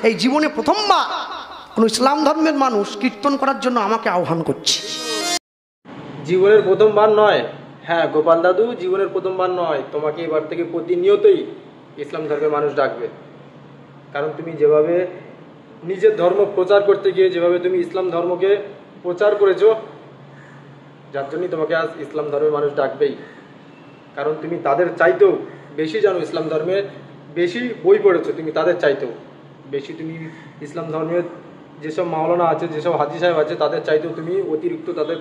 এই জীবনে প্রথমবার কোন ইসলাম ধর্মের মানুষ কীর্তন করার জন্য আমাকে আহ্বান করছে। জীবনের প্রথমবার নয়, হ্যাঁ গোপাল দাদু, জীবনের প্রথমবার নয়, তোমাকে এবার থেকে প্রতিনিয়তই ইসলাম ধর্মের মানুষ ডাকবে। কারণ তুমি যেভাবে নিজের ধর্ম প্রচার করতে গিয়ে যেভাবে তুমি ইসলাম ধর্মকে প্রচার করেছো, যার জন্যই তোমাকে আজ ইসলাম ধর্মের মানুষ ডাকবেই। কারণ তুমি তাদের চাইতেও বেশি জানো, ইসলাম ধর্মের বেশি বই পড়েছো তুমি, তাদের চাইতেও বেশি তুমি ইসলাম ধর্মের যেসব মাওলানা আছে, যেসব হাজি সাহেব আছে, তাদের চাইতেও তুমি অতিরিক্ত তাদের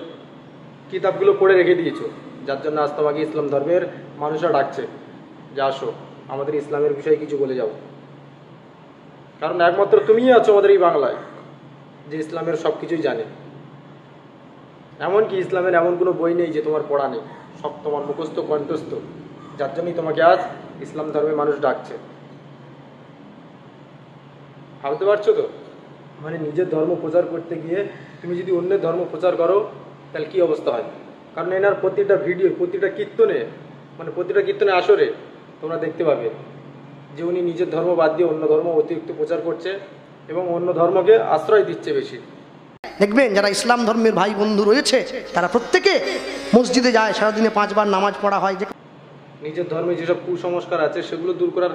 কিতাবগুলো পড়ে রেখে দিয়েছো। যার জন্য আজ তোমাকে ইসলাম ধর্মের মানুষরা ডাকছে যে আসো আমাদের ইসলামের বিষয়ে কিছু বলে যাও। কারণ একমাত্র তুমিই আছো আমাদের এই বাংলায় যে ইসলামের সব কিছুই জানে। এমনকি ইসলামের এমন কোনো বই নেই যে তোমার পড়া নেই, সব তোমার মুখস্থ কণ্ঠস্থ। যার জন্যই তোমাকে আজ ইসলাম ধর্মের মানুষ ডাকছে। ভাবতে পারছো তো, মানে নিজের ধর্ম প্রচার করতে গিয়ে তুমি যদি অন্যের ধর্ম প্রচার করো তাহলে কী অবস্থা হয়। কারণ এনার প্রতিটা ভিডিও, প্রতিটা কীর্তনে, মানে প্রতিটা কীর্তনে আসরে তোমরা দেখতে পাবে যে উনি নিজের ধর্ম বাদ দিয়ে অন্য ধর্ম অতিরিক্ত প্রচার করছে এবং অন্য ধর্মকে আশ্রয় দিচ্ছে বেশি। দেখবেন যারা ইসলাম ধর্মের ভাই বন্ধু রয়েছে তারা প্রত্যেকে মসজিদে যায়, সারাদিনে 5 বার নামাজ পড়া হয়। যে নিজের ধর্মে যেসব কুসংস্কার আছে সেগুলো দূর করার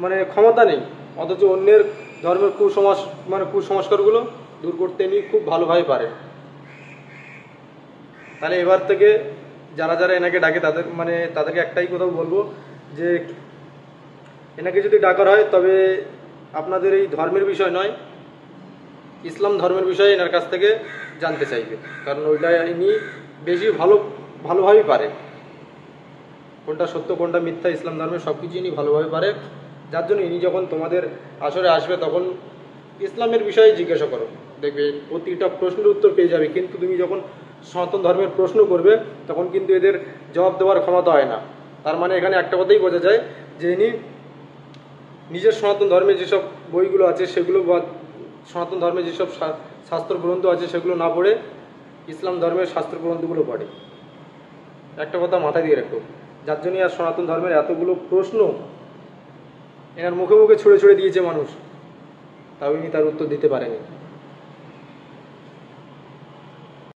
মানে ক্ষমতা নেই, অথচ অন্যের ধর্মের কুসংস্কারগুলো দূর করতে ইনি খুব ভালোভাবে পারে। তাহলে এবার থেকে যারা যারা এনাকে ডাকে তাদেরকে একটাই কথা বলবো যে এনাকে যদি ডাকার হয় তবে আপনাদের এই ধর্মের বিষয় নয়, ইসলাম ধর্মের বিষয়ে এনার কাছ থেকে জানতে চাইবে। কারণ ওইটা ইনি বেশি ভালোভাবেই পারে, কোনটা সত্য কোনটা মিথ্যা ইসলাম ধর্মের সব কিছু ইনি ভালোভাবে পারে। যার জন্য ইনি যখন তোমাদের আসরে আসবে তখন ইসলামের বিষয়ে জিজ্ঞাসা করো, দেখবে প্রতিটা প্রশ্নের উত্তর পেয়ে যাবে। কিন্তু তুমি যখন সনাতন ধর্মের প্রশ্ন করবে তখন কিন্তু এদের জবাব দেওয়ার ক্ষমতা হয় না। তার মানে এখানে একটা কথাই বোঝা যায় যে ইনি নিজের সনাতন ধর্মের যেসব বইগুলো আছে সেগুলো বা সনাতন ধর্মের যেসব শাস্ত্র গ্রন্থ আছে সেগুলো না পড়ে ইসলাম ধর্মের শাস্ত্র গ্রন্থগুলো পড়ে। একটা কথা মাথায় দিয়ে রাখো, যার জন্যই আর সনাতন ধর্মের এতগুলো প্রশ্ন এনার মুখে মুখে ছুঁড়ে ছুঁড়ে দিয়েছে মানুষ, তাও ইনি তার উত্তর দিতে পারেনি।